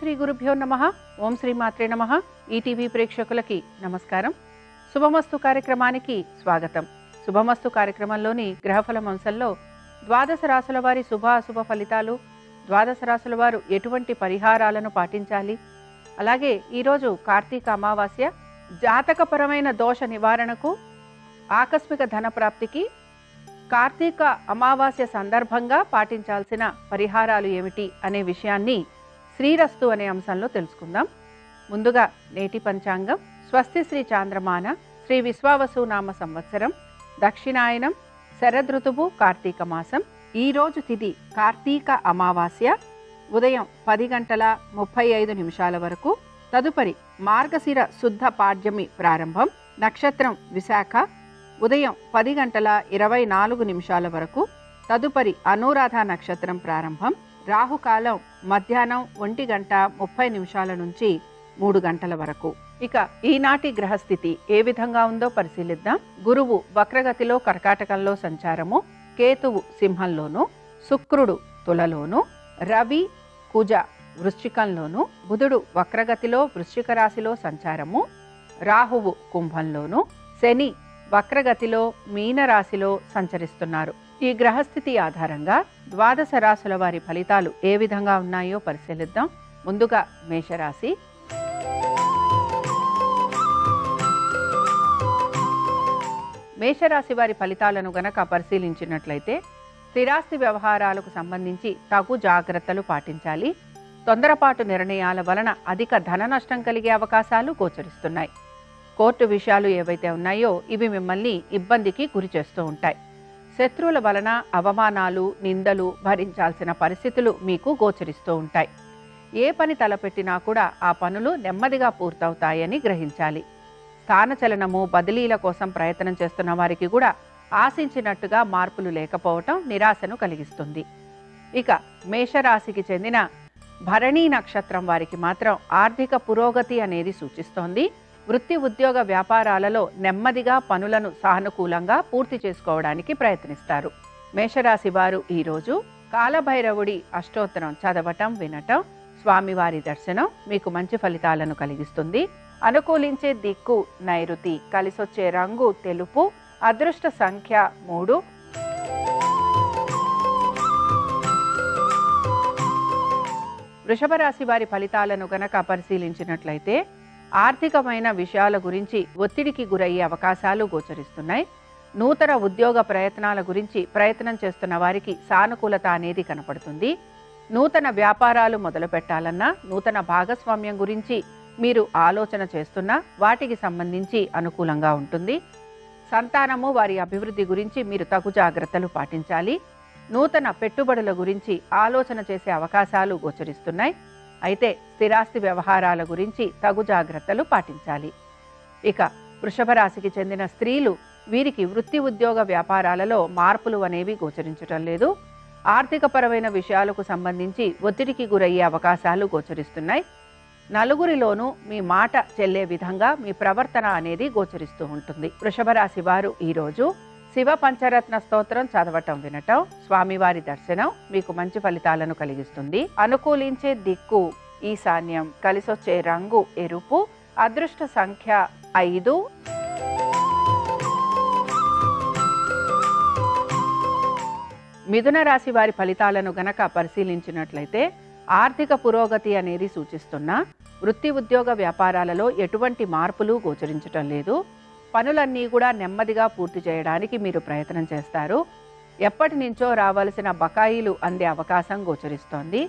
శ్రీ గురుభ్యో నమః. ఓం శ్రీ మాత్రే నమః. ఈటీవీ ప్రేక్షకులకి నమస్కారం. శుభమస్తు కార్యక్రమానికి స్వాగతం. శుభమస్తు కార్యక్రమంలోని గ్రహఫలం అంశంలో ద్వాదశ రాశుల వారి శుభ అశుభ ఫలితాలు, ద్వాదశ రాశుల వారు ఎటువంటి పరిహారాలను పాటించాలి, అలాగే ఈరోజు కార్తీక అమావాస్య, జాతకపరమైన దోష నివారణకు, ఆకస్మిక ధన ప్రాప్తికి కార్తీక అమావాస్య సందర్భంగా పాటించాల్సిన పరిహారాలు ఏమిటి అనే విషయాన్ని శ్రీరస్తు అనే అంశంలో తెలుసుకుందాం. ముందుగా నేటి పంచాంగం. స్వస్తి శ్రీ చాంద్రమాన శ్రీ విశ్వావసు నామ సంవత్సరం, దక్షిణాయనం, శరదృతువు, కార్తీక మాసం. ఈరోజు తిథి కార్తీక అమావాస్య, ఉదయం 10:35 వరకు. తదుపరి మార్గశిర శుద్ధ పాడ్యమి ప్రారంభం. నక్షత్రం విశాఖ, ఉదయం 10:24 వరకు. తదుపరి అనురాధ నక్షత్రం ప్రారంభం. రాహుకాలం మధ్యాహ్నం 1:30 నుంచి 3 వరకు. ఇక ఈనాటి గ్రహస్థితి ఏ విధంగా ఉందో పరిశీలిద్దాం. గురువు వక్రగతిలో కర్కాటకంలో సంచారము, కేతువు సింహంలోను, శుక్రుడు తులలోను, రవి కుజ వృశ్చికంలోను, బుధుడు వక్రగతిలో వృశ్చిక రాశిలో సంచారము, రాహువు కుంభంలోను, శని వక్రగతిలో మీనరాశిలో సంచరిస్తున్నారు. ఈ గ్రహస్థితి ఆధారంగా ద్వాదశ రాశుల వారి ఫలితాలు ఏ విధంగా ఉన్నాయో పరిశీలిద్దాం. ముందుగా మేషరాశి. మేషరాశి వారి ఫలితాలను గనక పరిశీలించినట్లయితే స్థిరాస్తి వ్యవహారాలకు సంబంధించి తగు జాగ్రత్తలు పాటించాలి. తొందరపాటు నిర్ణయాల వలన అధిక ధన నష్టం కలిగే అవకాశాలు గోచరిస్తున్నాయి. కోర్టు విషయాలు ఏవైతే ఉన్నాయో ఇవి మిమ్మల్ని ఇబ్బందికి గురి చేస్తూ ఉంటాయి. శత్రువుల వలన అవమానాలు, నిందలు భరించాల్సిన పరిస్థితులు మీకు గోచరిస్తూ ఉంటాయి. ఏ పని తలపెట్టినా కూడా ఆ పనులు నెమ్మదిగా పూర్తవుతాయని గ్రహించాలి. స్థానచలనము, బదిలీల కోసం ప్రయత్నం చేస్తున్న వారికి కూడా ఆశించినట్టుగా మార్పులు లేకపోవటం నిరాశను కలిగిస్తుంది. ఇక మేషరాశికి చెందిన భరణీ నక్షత్రం వారికి మాత్రం ఆర్థిక పురోగతి అనేది సూచిస్తోంది. వృత్తి, ఉద్యోగ, వ్యాపారాలలో నెమ్మదిగా పనులను సానుకూలంగా పూర్తి చేసుకోవడానికి ప్రయత్నిస్తారు. మేషరాశి వారు ఈరోజు కాలభైరవుడి అష్టోత్తరం చదవటం, వినటం, స్వామివారి దర్శనం మీకు మంచి ఫలితాలను కలిగిస్తుంది. అనుకూలించే దిక్కు నైరుతి, కలిసొచ్చే రంగు తెలుపు, అదృష్ట సంఖ్య 3. వృషభ రాశి వారి ఫలితాలను గనక పరిశీలించినట్లయితే ఆర్థికమైన విషయాల గురించి ఒత్తిడికి గురయ్యే అవకాశాలు గోచరిస్తున్నాయి. నూతన ఉద్యోగ ప్రయత్నాల గురించి ప్రయత్నం చేస్తున్న వారికి సానుకూలత అనేది కనపడుతుంది. నూతన వ్యాపారాలు మొదలు పెట్టాలన్నా, నూతన భాగస్వామ్యం గురించి మీరు ఆలోచన చేస్తున్నా వాటికి సంబంధించి అనుకూలంగా ఉంటుంది. సంతానము, వారి అభివృద్ధి గురించి మీరు తగు జాగ్రత్తలు పాటించాలి. నూతన పెట్టుబడుల గురించి ఆలోచన చేసే అవకాశాలు గోచరిస్తున్నాయి. అయితే స్థిరాస్తి వ్యవహారాల గురించి తగు జాగ్రత్తలు పాటించాలి. ఇక వృషభ రాశికి చెందిన స్త్రీలు, వీరికి వృత్తి, ఉద్యోగ, వ్యాపారాలలో మార్పులు అనేవి గోచరించటం లేదు. ఆర్థికపరమైన విషయాలకు సంబంధించి ఒత్తిడికి గురయ్యే అవకాశాలు గోచరిస్తున్నాయి. నలుగురిలోనూ మీ మాట చెల్లే విధంగా మీ ప్రవర్తన అనేది గోచరిస్తూ ఉంటుంది. వృషభ రాశి వారు ఈరోజు శివ పంచరత్న స్తోత్రం చదవటం, వినటం, స్వామివారి దర్శనం మీకు మంచి ఫలితాలను కలిగిస్తుంది. అనుకూలించే దిక్కు ఈశాన్యం, కలిసొచ్చే రంగు ఎరుపు, అదృష్ట సంఖ్య 5. మిథున రాశి వారి ఫలితాలను గనక పరిశీలించినట్లయితే ఆర్థిక పురోగతి అనేది సూచిస్తున్నా వృత్తి, ఉద్యోగ, వ్యాపారాలలో ఎటువంటి మార్పులు గోచరించటం లేదు. పనులన్నీ కూడా నెమ్మదిగా పూర్తి చేయడానికి మీరు ప్రయత్నం చేస్తారు. ఎప్పటి నుంచో రావాల్సిన బకాయిలు అందే అవకాశం గోచరిస్తోంది.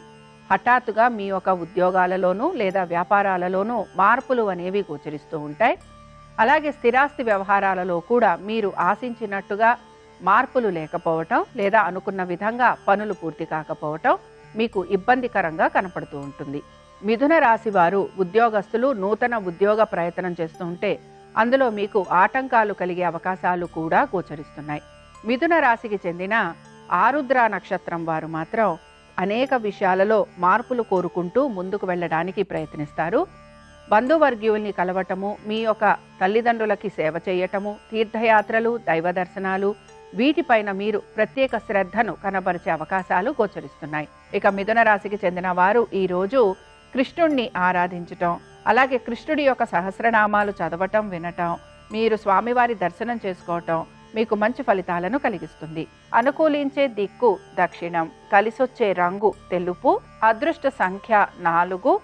హఠాత్తుగా మీ యొక్క ఉద్యోగాలలోనూ లేదా వ్యాపారాలలోనూ మార్పులు అనేవి గోచరిస్తూ ఉంటాయి. అలాగే స్థిరాస్తి వ్యవహారాలలో కూడా మీరు ఆశించినట్టుగా మార్పులు లేకపోవటం లేదా అనుకున్న విధంగా పనులు పూర్తి కాకపోవటం మీకు ఇబ్బందికరంగా కనపడుతూ ఉంటుంది. మిథున రాశి వారు ఉద్యోగస్తులు నూతన ఉద్యోగ ప్రయత్నం చేస్తుంటే అందులో మీకు ఆటంకాలు కలిగే అవకాశాలు కూడా గోచరిస్తున్నాయి. మిథున రాశికి చెందిన ఆరుద్ర నక్షత్రం వారు మాత్రం అనేక విషయాలలో మార్పులు కోరుకుంటూ ముందుకు వెళ్ళడానికి ప్రయత్నిస్తారు. బంధువర్గీయుల్ని కలవటము, మీ యొక్క తల్లిదండ్రులకి సేవ చేయటము, తీర్థయాత్రలు, దైవ దర్శనాలు, వీటిపైన మీరు ప్రత్యేక శ్రద్ధను కనబరిచే అవకాశాలు గోచరిస్తున్నాయి. ఇక మిథున రాశికి చెందిన వారు ఈరోజు కృష్ణుణ్ణి ఆరాధించటం, అలాగే కృష్ణుడి యొక్క సహస్రనామాలు చదవటం, వినటం, మీరు స్వామివారి దర్శనం చేసుకోవటం మీకు మంచి ఫలితాలను కలిగిస్తుంది. అనుకూలించే దిక్కు దక్షిణం, కలిసొచ్చే రంగు తెలుపు, అదృష్ట సంఖ్య 4.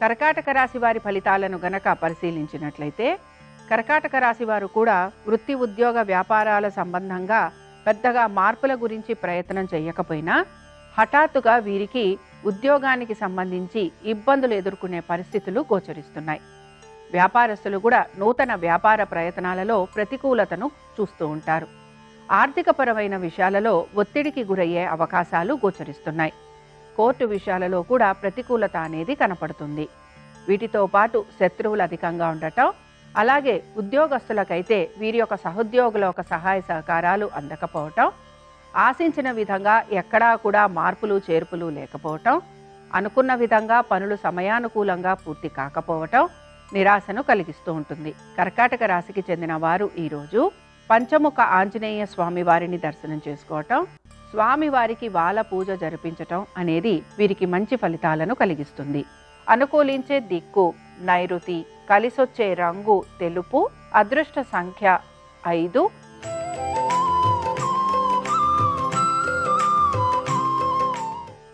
కర్కాటక రాశి వారి ఫలితాలను గనక పరిశీలించినట్లయితే, కర్కాటక రాశి వారు కూడా వృత్తి ఉద్యోగ వ్యాపారాల సంబంధంగా పెద్దగా మార్పుల గురించి ప్రయత్నం చేయకపోయినా హఠాత్తుగా వీరికి ఉద్యోగానికి సంబంధించి ఇబ్బందులు ఎదుర్కొనే పరిస్థితులు గోచరిస్తున్నాయి. వ్యాపారస్తులు కూడా నూతన వ్యాపార ప్రయత్నాలలో ప్రతికూలతను చూస్తూ ఉంటారు. ఆర్థికపరమైన విషయాలలో ఒత్తిడికి గురయ్యే అవకాశాలు గోచరిస్తున్నాయి. కోర్టు విషయాలలో కూడా ప్రతికూలత అనేది కనపడుతుంది. వీటితో పాటు శత్రువులు అధికంగా ఉండటం, అలాగే ఉద్యోగస్తులకైతే వీరి యొక్క సహోద్యోగుల యొక్క సహాయ సహకారాలు అందకపోవటం, ఆశించిన విధంగా ఎక్కడా కూడా మార్పులు చేర్పులు లేకపోవటం, అనుకున్న విధంగా పనులు సమయానుకూలంగా పూర్తి కాకపోవటం నిరాశను కలిగిస్తూ ఉంటుంది. కర్కాటక రాశికి చెందిన వారు ఈరోజు పంచముఖ ఆంజనేయ స్వామి వారిని దర్శనం చేసుకోవటం, స్వామివారికి వాల పూజ జరిపించటం అనేది వీరికి మంచి ఫలితాలను కలిగిస్తుంది. అనుకూలించే దిక్కు నైరుతి, కలిసొచ్చే రంగు తెలుపు, అదృష్ట సంఖ్య 5.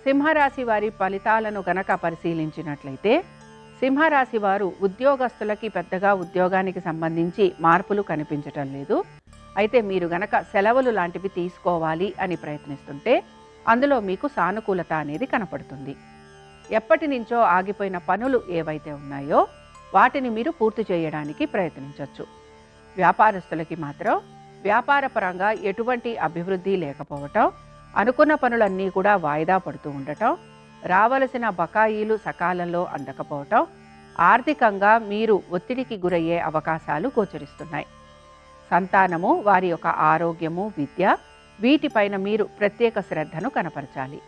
సింహరాశి వారి ఫలితాలను గనక పరిశీలించినట్లయితే, సింహరాశి వారు ఉద్యోగస్తులకి పెద్దగా ఉద్యోగానికి సంబంధించి మార్పులు కనిపించటం లేదు. అయితే మీరు గనక సెలవులు లాంటివి తీసుకోవాలి అని ప్రయత్నిస్తుంటే అందులో మీకు సానుకూలత అనేది కనపడుతుంది. ఎప్పటి నుంచో ఆగిపోయిన పనులు ఏవైతే ఉన్నాయో వాటిని మీరు పూర్తి చేయడానికి ప్రయత్నించవచ్చు. వ్యాపారస్తులకి మాత్రం వ్యాపార పరంగా ఎటువంటి అభివృద్ధి లేకపోవటం, అనుకున్న పనులన్నీ కూడా వాయిదా పడుతూ ఉండటం, రావలసిన బకాయిలు సకాలంలో అందకపోవటం, ఆర్థికంగా మీరు ఒత్తిడికి గురయ్యే అవకాశాలు గోచరిస్తున్నాయి. సంతానము, వారి యొక్క ఆరోగ్యము, విద్య వీటిపైన మీరు ప్రత్యేక శ్రద్ధను కనపరచాలి.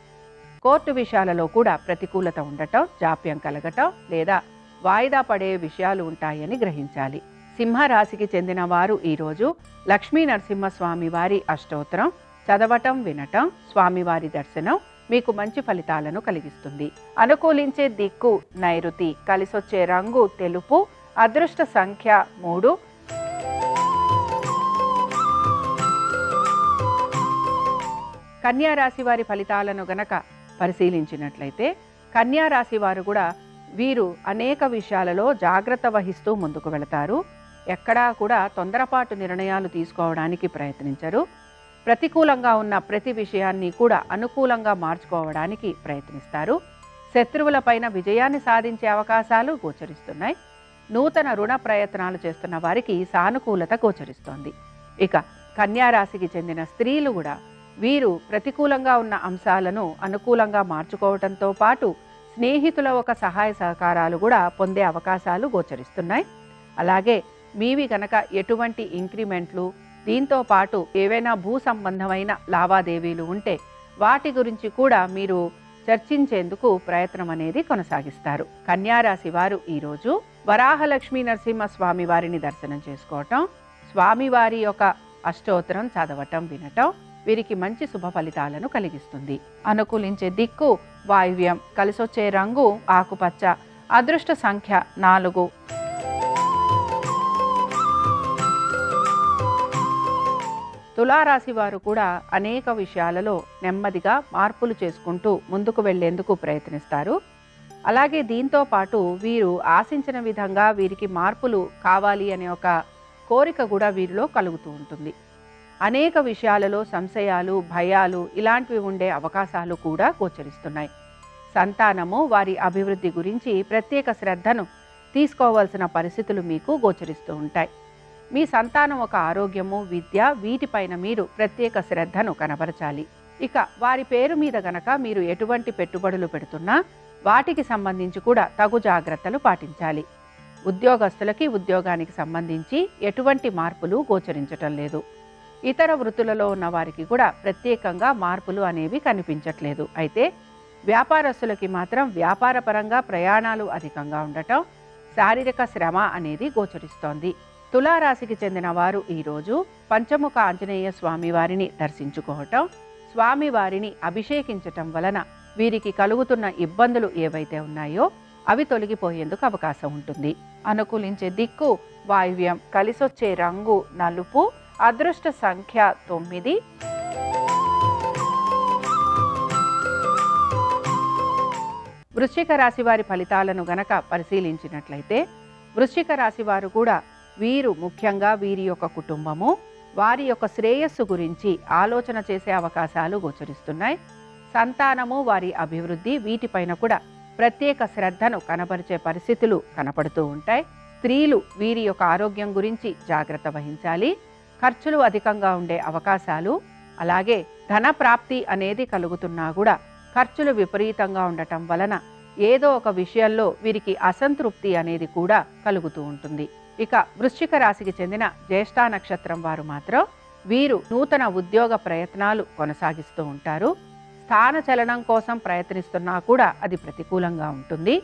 కోర్టు విషయాలలో కూడా ప్రతికూలత ఉండటం, జాప్యం కలగటం లేదా వాయిదా పడే విషయాలు ఉంటాయని గ్రహించాలి. సింహరాశికి చెందిన వారు ఈరోజు లక్ష్మీ నరసింహస్వామి వారి అష్టోత్తరం చదవటం, వినటం, స్వామివారి దర్శనం మీకు మంచి ఫలితాలను కలిగిస్తుంది. అనుకూలించే దిక్కు నైరుతి, కలిసొచ్చే రంగు తెలుపు, అదృష్ట సంఖ్య 3. కన్యా రాశి వారి ఫలితాలను గనక పరిశీలించినట్లయితే, కన్యా రాశి వారు కూడా వీరు అనేక విషయాలలో జాగ్రత్త వహిస్తూ ముందుకు వెళతారు. ఎక్కడా కూడా తొందరపాటు నిర్ణయాలు తీసుకోవడానికి ప్రయత్నించరు. ప్రతికూలంగా ఉన్న ప్రతి విషయాన్ని కూడా అనుకూలంగా మార్చుకోవడానికి ప్రయత్నిస్తారు. శత్రువులపైన విజయాన్ని సాధించే అవకాశాలు గోచరిస్తున్నాయి. నూతన రుణ ప్రయత్నాలు చేస్తున్న వారికి సానుకూలత గోచరిస్తోంది. ఇక కన్యా రాశికి చెందిన స్త్రీలు కూడా వీరు ప్రతికూలంగా ఉన్న అంశాలను అనుకూలంగా మార్చుకోవడంతో పాటు స్నేహితుల ఒక సహాయ సహకారాలు కూడా పొందే అవకాశాలు గోచరిస్తున్నాయి. అలాగే మీవి గనక ఎటువంటి ఇంక్రిమెంట్లు, దీంతో పాటు ఏవైనా భూ సంబంధమైన లావాదేవీలు ఉంటే వాటి గురించి కూడా మీరు చర్చించేందుకు ప్రయత్నం అనేది కొనసాగిస్తారు. కన్యా రాశి వారు ఈరోజు వరాహలక్ష్మీ నరసింహ స్వామి వారిని దర్శనం చేసుకోవటం, స్వామివారి యొక్క అష్టోత్తరం చదవటం, వినటం వీరికి మంచి శుభ ఫలితాలను కలిగిస్తుంది. అనుకూలించే దిక్కు వాయువ్యం, కలిసొచ్చే రంగు ఆకుపచ్చ, అదృష్ట సంఖ్య 4. తులారాశి వారు కూడా అనేక విషయాలలో నెమ్మదిగా మార్పులు చేసుకుంటూ ముందుకు వెళ్లేందుకు ప్రయత్నిస్తారు. అలాగే దీంతో పాటు వీరు ఆశించిన విధంగా వీరికి మార్పులు కావాలి అనే ఒక కోరిక కూడా వీరిలో కలుగుతూ ఉంటుంది. అనేక విషయాలలో సంశయాలు, భయాలు ఇలాంటివి ఉండే అవకాశాలు కూడా గోచరిస్తున్నాయి. సంతానము, వారి అభివృద్ధి గురించి ప్రత్యేక శ్రద్ధను తీసుకోవాల్సిన పరిస్థితులు మీకు గోచరిస్తూ ఉంటాయి. మీ సంతానం ఒక ఆరోగ్యము, విద్య వీటిపైన మీరు ప్రత్యేక శ్రద్ధను కనబరచాలి. ఇక వారి పేరు మీద గనక మీరు ఎటువంటి పెట్టుబడులు పెడుతున్నా వాటికి సంబంధించి కూడా తగు జాగ్రత్తలు పాటించాలి. ఉద్యోగస్తులకి ఉద్యోగానికి సంబంధించి ఎటువంటి మార్పులు గోచరించటం లేదు. ఇతర వృత్తులలో ఉన్న వారికి కూడా ప్రత్యేకంగా మార్పులు అనేవి కనిపించట్లేదు. అయితే వ్యాపారస్తులకి మాత్రం వ్యాపారపరంగా ప్రయాణాలు అధికంగా ఉండటం, శారీరక శ్రమ అనేది గోచరిస్తోంది. తులారాశికి చెందిన వారు ఈరోజు పంచముఖ ఆంజనేయ స్వామి వారిని దర్శించుకోవటం, స్వామివారిని అభిషేకించటం వలన వీరికి కలుగుతున్న ఇబ్బందులు ఏవైతే ఉన్నాయో అవి తొలగిపోయేందుకు అవకాశం ఉంటుంది. అనుకూలించే దిక్కు వాయువ్యం, కలిసొచ్చే రంగు నలుపు, అదృష్ట సంఖ్య 9. వృశ్చిక రాశి వారి ఫలితాలను గనక పరిశీలించినట్లయితే వృశ్చిక రాశి వారు కూడా వీరు ముఖ్యంగా వీరి యొక్క కుటుంబము, వారి యొక్క శ్రేయస్సు గురించి ఆలోచన చేసే అవకాశాలు గోచరిస్తున్నాయి. సంతానము, వారి అభివృద్ధి వీటిపైన కూడా ప్రత్యేక శ్రద్ధను కనబరిచే పరిస్థితులు కనపడుతూ ఉంటాయి. స్త్రీలు వీరి యొక్క ఆరోగ్యం గురించి జాగ్రత్త వహించాలి. ఖర్చులు అధికంగా ఉండే అవకాశాలు, అలాగే ధన ప్రాప్తి అనేది కలుగుతున్నా కూడా ఖర్చులు విపరీతంగా ఉండటం వలన ఏదో ఒక విషయంలో వీరికి అసంతృప్తి అనేది కూడా కలుగుతూ ఉంటుంది. ఇక వృశ్చిక రాశికి చెందిన జ్యేష్ఠ నక్షత్రం వారు మాత్రం వీరు నూతన ఉద్యోగ ప్రయత్నాలు కొనసాగిస్తూ ఉంటారు. స్థాన చలనం కోసం ప్రయత్నిస్తున్నా కూడా అది ప్రతికూలంగా ఉంటుంది.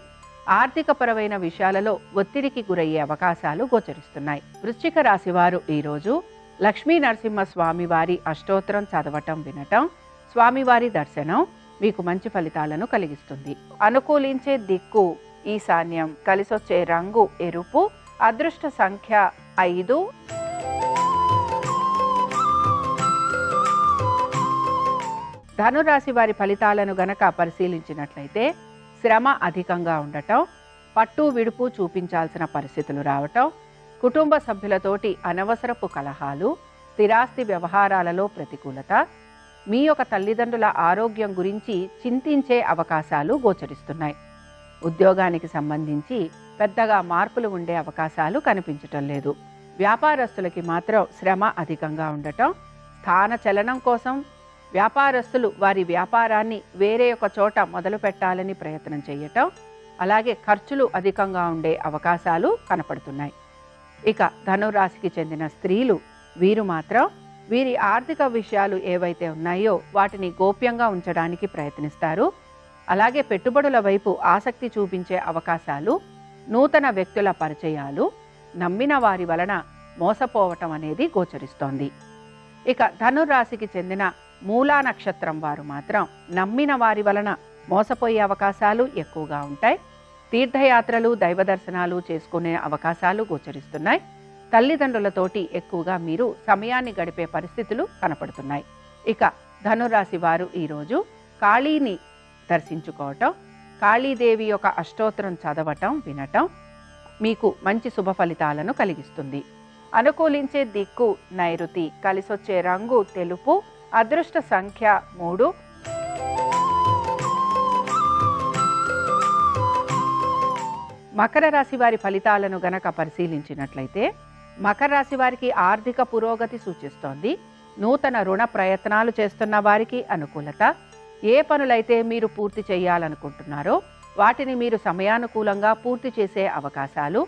ఆర్థికపరమైన విషయాలలో ఒత్తిడికి గురయ్యే అవకాశాలు గోచరిస్తున్నాయి. వృశ్చిక రాశి వారు ఈరోజు లక్ష్మీ నరసింహ స్వామి వారి అష్టోత్తరం చదవటం, వినటం, స్వామివారి దర్శనం మీకు మంచి ఫలితాలను కలిగిస్తుంది. అనుకూలించే దిక్కు ఈశాన్యం, కలిసొచ్చే రంగు ఎరుపు, అదృష్ట సంఖ్య 5. ధనురాశి వారి ఫలితాలను గనక పరిశీలించినట్లయితే శ్రమ అధికంగా ఉండటం, పట్టు విడుపు చూపించాల్సిన పరిస్థితులు రావటం, కుటుంబ సభ్యులతోటి అనవసరపు కలహాలు, స్థిరాస్తి వ్యవహారాలలో ప్రతికూలత, మీ యొక్క తల్లిదండ్రుల ఆరోగ్యం గురించి చింతించే అవకాశాలు గోచరిస్తున్నాయి. ఉద్యోగానికి సంబంధించి పెద్దగా మార్పులు ఉండే అవకాశాలు కనిపించటం లేదు. వ్యాపారస్తులకి మాత్రం శ్రమ అధికంగా ఉండటం, స్థాన చలనం కోసం వ్యాపారస్తులు వారి వ్యాపారాన్ని వేరే ఒక చోట మొదలు పెట్టాలని ప్రయత్నం చేయటం, అలాగే ఖర్చులు అధికంగా ఉండే అవకాశాలు కనపడుతున్నాయి. ఇక ధనురాశికి చెందిన స్త్రీలు వీరు మాత్రం వీరి ఆర్థిక విషయాలు ఏవైతే ఉన్నాయో వాటిని గోప్యంగా ఉంచడానికి ప్రయత్నిస్తారు. అలాగే పెట్టుబడుల వైపు ఆసక్తి చూపించే అవకాశాలు, నూతన వ్యక్తుల పరిచయాలు, నమ్మిన వారి వలన మోసపోవటం అనేది గోచరిస్తోంది. ఇక ధనురాశికి చెందిన మూలా నక్షత్రం వారు మాత్రం నమ్మిన వారి వలన మోసపోయే అవకాశాలు ఎక్కువగా ఉంటాయి. తీర్థయాత్రలు, దైవ దర్శనాలు చేసుకునే అవకాశాలు గోచరిస్తున్నాయి. తల్లిదండ్రులతోటి ఎక్కువగా మీరు సమయాన్ని గడిపే పరిస్థితులు కనపడుతున్నాయి. ఇక ధనురాశి వారు ఈరోజు కాళీని దర్శించుకోవటం, కాళీదేవి యొక్క అష్టోత్తరం చదవటం, వినటం మీకు మంచి శుభ ఫలితాలను కలిగిస్తుంది. అనుకూలించే దిక్కు నైరుతి, కలిసొచ్చే రంగు తెలుపు, అదృష్ట సంఖ్య 3. మకర రాశి వారి ఫలితాలను గనక పరిశీలించినట్లయితే మకర రాశి వారికి ఆర్థిక పురోగతి సూచిస్తోంది. నూతన రుణ ప్రయత్నాలు చేస్తున్న వారికి అనుకూలత, ఏ పనులైతే మీరు పూర్తి చేయాలనుకుంటున్నారో వాటిని మీరు సమయానుకూలంగా పూర్తి చేసే అవకాశాలు,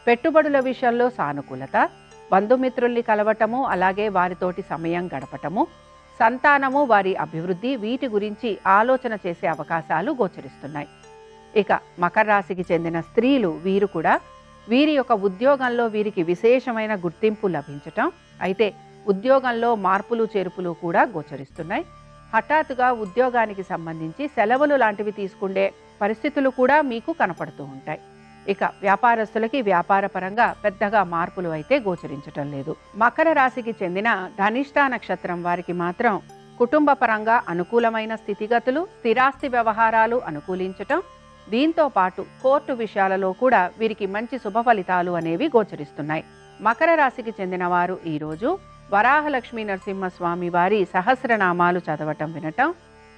పెట్టుబడుల విషయంలో సానుకూలత, బంధుమిత్రుల్ని కలవటము, అలాగే వారితోటి సమయం గడపటము, సంతానము, వారి అభివృద్ధి వీటి గురించి ఆలోచన చేసే అవకాశాలు గోచరిస్తున్నాయి. ఇక మకర రాశికి చెందిన స్త్రీలు వీరు కూడా వీరి యొక్క ఉద్యోగంలో వీరికి విశేషమైన గుర్తింపు లభించటం, అయితే ఉద్యోగంలో మార్పులు చేర్పులు కూడా గోచరిస్తున్నాయి. హఠాత్తుగా ఉద్యోగానికి సంబంధించి సెలవులు లాంటివి తీసుకునే పరిస్థితులు కూడా మీకు కనపడుతూ ఉంటాయి. ఇక వ్యాపారస్తులకి వ్యాపారపరంగా పెద్దగా మార్పులు అయితే గోచరించటం లేదు. మకర రాశికి చెందిన ధనిష్ట నక్షత్రం వారికి మాత్రం కుటుంబ పరంగా అనుకూలమైన స్థితిగతులు, స్థిరాస్తి వ్యవహారాలు అనుకూలించటం, దీంతో పాటు కోర్టు విషయాలలో కూడా వీరికి మంచి శుభ ఫలితాలు అనేవి గోచరిస్తున్నాయి. మకర రాశికి చెందిన వారు ఈరోజు వరాహలక్ష్మీ నరసింహస్వామి వారి సహస్రనామాలు చదవటం, వినటం,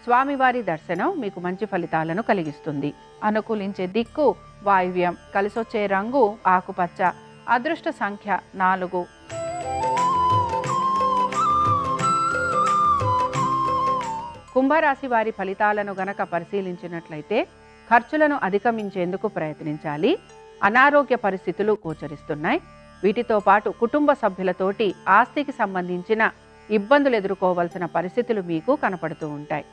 స్వామివారి దర్శనం మీకు మంచి ఫలితాలను కలిగిస్తుంది. అనుకూలించే దిక్కు వాయువ్యం, కలిసొచ్చే రంగు ఆకుపచ్చ, అదృష్ట సంఖ్య 4. కుంభరాశి వారి ఫలితాలను గనక పరిశీలించినట్లయితే ఖర్చులను అధిగమించేందుకు ప్రయత్నించాలి. అనారోగ్య పరిస్థితులు గోచరిస్తున్నాయి. వీటితో పాటు కుటుంబ సభ్యులతోటి ఆస్తికి సంబంధించిన ఇబ్బందులు ఎదుర్కోవాల్సిన పరిస్థితులు మీకు కనపడుతూ ఉంటాయి.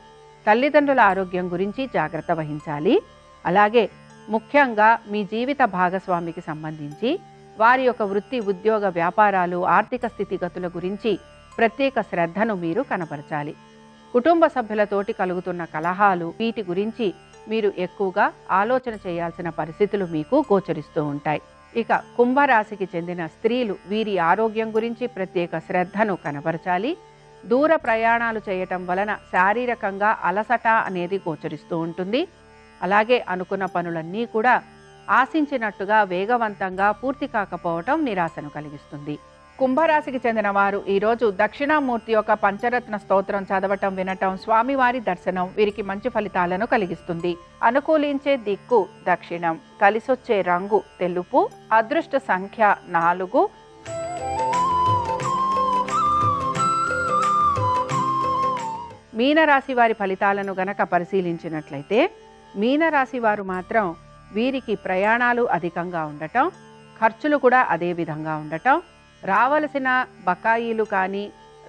తల్లిదండ్రుల ఆరోగ్యం గురించి జాగ్రత్త వహించాలి. అలాగే ముఖ్యంగా మీ జీవిత భాగస్వామికి సంబంధించి వారి యొక్క వృత్తి, ఉద్యోగ, వ్యాపారాలు, ఆర్థిక స్థితిగతుల గురించి ప్రత్యేక శ్రద్ధను మీరు కనపరచాలి. కుటుంబ సభ్యులతోటి కలుగుతున్న కలహాలు, వీటి గురించి మీరు ఎక్కువగా ఆలోచన చేయాల్సిన పరిస్థితులు మీకు గోచరిస్తూ ఉంటాయి. ఇక కుంభరాశికి చెందిన స్త్రీలు వీరి ఆరోగ్యం గురించి ప్రత్యేక శ్రద్ధను కనబరచాలి. దూర ప్రయాణాలు చేయటం వలన శారీరకంగా అలసట అనేది గోచరిస్తూ ఉంటుంది. అలాగే అనుకున్న పనులన్నీ కూడా ఆశించినట్టుగా వేగవంతంగా పూర్తి కాకపోవటం నిరాశను కలిగిస్తుంది. కుంభరాశికి చెందిన వారు ఈరోజు దక్షిణామూర్తి యొక్క పంచరత్న స్తోత్రం చదవటం, వినటం, స్వామివారి దర్శనం వీరికి మంచి ఫలితాలను కలిగిస్తుంది. అనుకూలించే దిక్కు దక్షిణం, కలిసొచ్చే రంగు తెలుపు, అదృష్ట సంఖ్య 4. మీనరాశి వారి ఫలితాలను గనక పరిశీలించినట్లయితే మీనరాశి వారు మాత్రం వీరికి ప్రయాణాలు అధికంగా ఉండటం, ఖర్చులు కూడా అదే విధంగా ఉండటం, రావలసిన బకాయిలు కానీ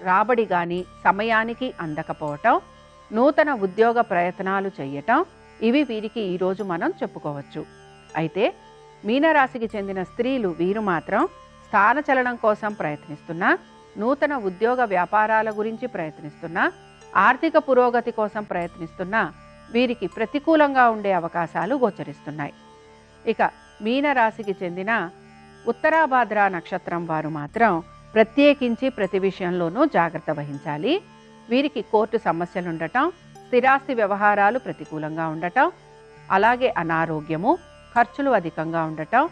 రాబడి కానీ సమయానికి అందకపోవటం, నూతన ఉద్యోగ ప్రయత్నాలు చేయటం, ఇవి వీరికి ఈరోజు మనం చెప్పుకోవచ్చు. అయితే మీనరాశికి చెందిన స్త్రీలు వీరు మాత్రం స్థానచలనం కోసం ప్రయత్నిస్తున్నా, నూతన ఉద్యోగ వ్యాపారాల గురించి ప్రయత్నిస్తున్నా, ఆర్థిక పురోగతి కోసం ప్రయత్నిస్తున్నా వీరికి ప్రతికూలంగా ఉండే అవకాశాలు గోచరిస్తున్నాయి. ఇక మీనరాశికి చెందిన ఉత్తరాభాద్ర నక్షత్రం వారు మాత్రం ప్రత్యేకించి ప్రతి విషయంలోనూ జాగ్రత్త వహించాలి. వీరికి కోర్టు సమస్యలు ఉండటం, స్థిరాస్తి వ్యవహారాలు ప్రతికూలంగా ఉండటం, అలాగే అనారోగ్యము, ఖర్చులు అధికంగా ఉండటం,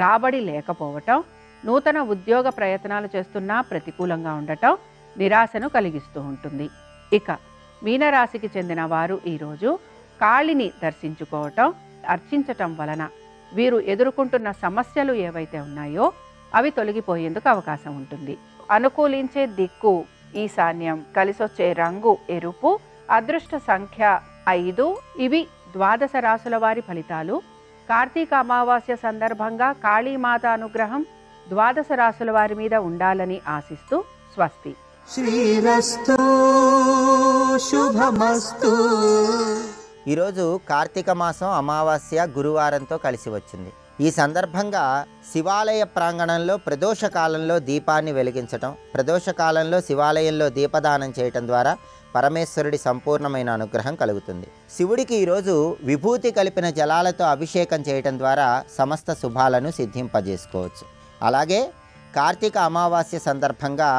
రాబడి లేకపోవటం, నూతన ఉద్యోగ ప్రయత్నాలు చేస్తున్నా ప్రతికూలంగా ఉండటం నిరాశను కలిగిస్తూ ఉంటుంది. ఇక మీనరాశికి చెందిన వారు ఈరోజు కాళిని దర్శించుకోవటం, అర్చించటం వలన వీరు ఎదుర్కొంటున్న సమస్యలు ఏవైతే ఉన్నాయో అవి తొలగిపోయేందుకు అవకాశం ఉంటుంది. అనుకూలించే దిక్కు ఈశాన్యం, కలిసొచ్చే రంగు ఎరుపు, అదృష్ట సంఖ్య 5. ఇవి ద్వాదశ రాశుల వారి ఫలితాలు. కార్తీక అమావాస్య సందర్భంగా కాళీమాత అనుగ్రహం ద్వాదశ రాశుల వారి మీద ఉండాలని ఆశిస్తూ స్వస్తి. శ్రీరస్తు శుభమస్తు. ఈరోజు కార్తీక మాసం అమావాస్య గురువారంతో కలిసి వచ్చింది. ఈ సందర్భంగా శివాలయ ప్రాంగణంలో ప్రదోష కాలంలో దీపాన్ని వెలిగించటం, ప్రదోష కాలంలో శివాలయంలో దీపదానం చేయటం ద్వారా పరమేశ్వరుడి సంపూర్ణమైన అనుగ్రహం కలుగుతుంది. శివుడికి ఈరోజు విభూతి కలిపిన జలాలతో అభిషేకం చేయటం ద్వారా సమస్త శుభాలను సిద్ధింపజేసుకోవచ్చు. అలాగే కార్తీక అమావాస్య సందర్భంగా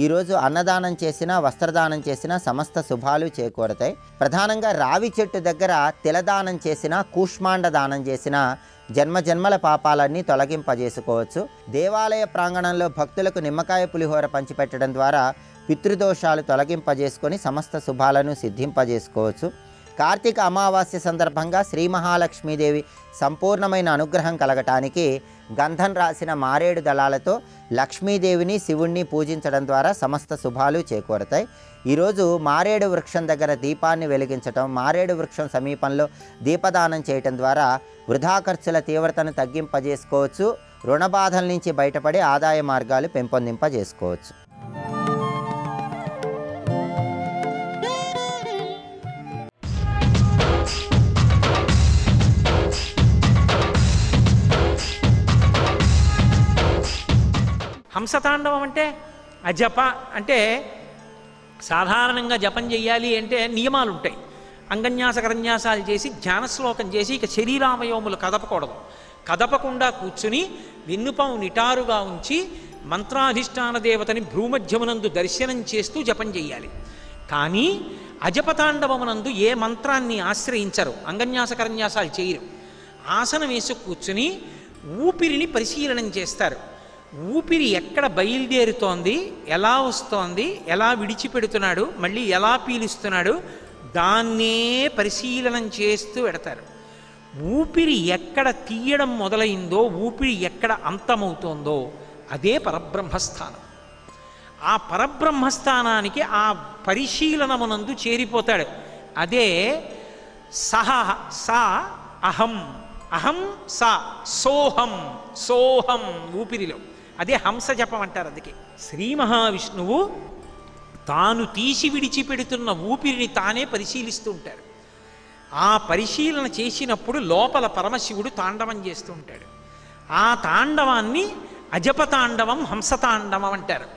ఈరోజు అన్నదానం చేసినా, వస్త్రదానం చేసినా సమస్త శుభాలు చేకూరతాయి. ప్రధానంగా రావి చెట్టు దగ్గర తిలదానం చేసినా, కూష్మాండ దానం చేసినా జన్మజన్మల పాపాలన్నీ తొలగింపజేసుకోవచ్చు. దేవాలయ ప్రాంగణంలో భక్తులకు నిమ్మకాయ పులిహోర పంచిపెట్టడం ద్వారా పితృదోషాలు తొలగింపజేసుకొని సమస్త శుభాలను సిద్ధింపజేసుకోవచ్చు. కార్తీక అమావాస్య సందర్భంగా శ్రీ మహాలక్ష్మీదేవి సంపూర్ణమైన అనుగ్రహం కలగటానికి గంధం రాసిన మారేడు దళాలతో లక్ష్మీదేవిని, శివుణ్ణి పూజించడం ద్వారా సమస్త శుభాలు చేకూరతాయి. ఈరోజు మారేడు వృక్షం దగ్గర దీపాన్ని వెలిగించటం, మారేడు వృక్షం సమీపంలో దీపదానం చేయటం ద్వారా వృధా ఖర్చుల తీవ్రతను తగ్గింపజేసుకోవచ్చు. రుణ బాధల నుంచి బయటపడి ఆదాయ మార్గాలు పెంపొందింపజేసుకోవచ్చు. హంసతాండవం అంటే అజప అంటే సాధారణంగా జపం చెయ్యాలి అంటే నియమాలు ఉంటాయి. అంగన్యాసకరన్యాసాలు చేసి ధ్యానశ్లోకం చేసి ఇక శరీరావయవములు కదపకూడదు. కదపకుండా కూర్చుని వెన్నుపాము నిటారుగా ఉంచి మంత్రాధిష్టాన దేవతని భ్రూమధ్యమునందు దర్శనం చేస్తూ జపం చెయ్యాలి. కానీ అజపతాండవమునందు ఏ మంత్రాన్ని ఆశ్రయించరు, అంగన్యాసకరన్యాసాలు చేయరు. ఆసనం వేసి కూర్చుని ఊపిరిని పరిశీలనం చేస్తారు. ఊపిరి ఎక్కడ బయలుదేరుతోంది, ఎలా వస్తోంది, ఎలా విడిచిపెడుతున్నాడు, మళ్ళీ ఎలా పీలుస్తున్నాడు, దాన్నే పరిశీలనం చేస్తూ పెడతారు. ఊపిరి ఎక్కడ తీయడం మొదలైందో, ఊపిరి ఎక్కడ అంతమవుతోందో అదే పరబ్రహ్మస్థానం. ఆ పరబ్రహ్మస్థానానికి ఆ పరిశీలనమునందు చేరిపోతాడు. అదే సహ సా అహం, అహం సా సోహం, సోహం ఊపిరిలో. అదే హంస జపం అంటారు. అందుకే శ్రీ మహావిష్ణువు తాను తీసి విడిచిపెడుతున్న ఊపిరిని తానే పరిశీలిస్తూ ఉంటారు. ఆ పరిశీలన చేసినప్పుడు లోపల పరమశివుడు తాండవం చేస్తూ ఉంటాడు. ఆ తాండవాన్ని అజపతాండవం, హంసతాండవం అంటారు.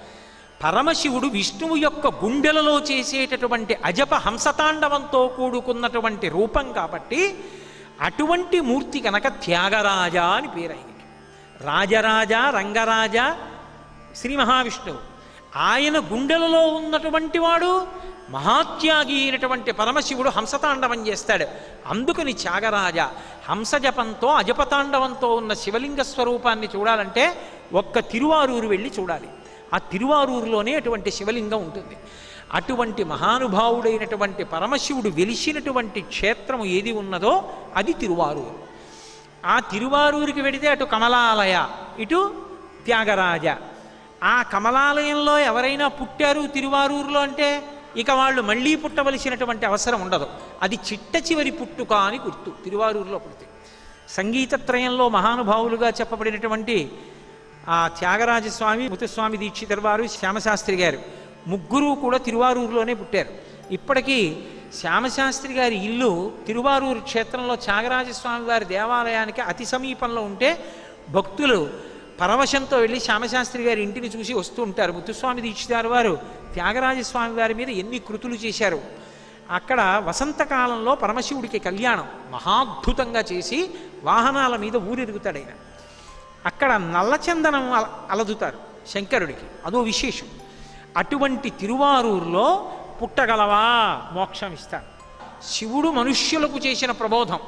పరమశివుడు విష్ణువు యొక్క గుండెలలో చేసేటటువంటి అజప హంసతాండవంతో కూడుకున్నటువంటి రూపం కాబట్టి అటువంటి మూర్తి కనుక త్యాగరాజ అని పేరు ఆయనకి. రాజరాజ, రంగరాజ శ్రీ మహావిష్ణువు. ఆయన గుండెలలో ఉన్నటువంటి వాడు మహాత్యాగి అయినటువంటి పరమశివుడు హంసతాండవం చేస్తాడు. అందుకని త్యాగరాజ. హంసజపంతో అజపతాండవంతో ఉన్న శివలింగ స్వరూపాన్ని చూడాలంటే ఒక్క తిరువారూరు వెళ్ళి చూడాలి. ఆ తిరువారూరులోనే అటువంటి శివలింగం ఉంటుంది. అటువంటి మహానుభావుడైనటువంటి పరమశివుడు వెలిసినటువంటి క్షేత్రము ఏది ఉన్నదో అది తిరువారూరు. ఆ తిరువారూరికి వెడితే అటు కమలాలయ, ఇటు త్యాగరాజ. ఆ కమలాలయంలో ఎవరైనా పుట్టారు తిరువారూరులో అంటే ఇక వాళ్ళు మళ్ళీ పుట్టవలసినటువంటి అవసరం ఉండదు. అది చిట్ట చివరి పుట్టుక అని గుర్తు తిరువారూరులో పుడితే. సంగీతత్రయంలో మహానుభావులుగా చెప్పబడినటువంటి ఆ త్యాగరాజస్వామి, ముత్తుస్వామి దీక్షితర్ వారు, శ్యామశాస్త్రి గారు ముగ్గురు కూడా తిరువారూరులోనే పుట్టారు. ఇప్పటికీ శ్యామశాస్త్రి గారి ఇల్లు తిరువారూరు క్షేత్రంలో త్యాగరాజస్వామి వారి దేవాలయానికి అతి సమీపంలో ఉంటే భక్తులు పరవశంతో వెళ్ళి శ్యామశాస్త్రి గారి ఇంటిని చూసి వస్తూ ఉంటారు. ముత్తుస్వామి దీక్షితారు వారు త్యాగరాజస్వామి వారి మీద ఎన్ని కృతులు చేశారు. అక్కడ వసంతకాలంలో పరమశివుడికి కళ్యాణం మహాద్భుతంగా చేసి వాహనాల మీద ఊరెరుగుతాడు ఆయన. అక్కడ నల్లచందనం అలదుతారు శంకరుడికి, అదో విశేషం. అటువంటి తిరువారూరులో పుట్టగలవా మోక్షం ఇస్తాడు. శివుడు మనుష్యులకు చేసిన ప్రబోధం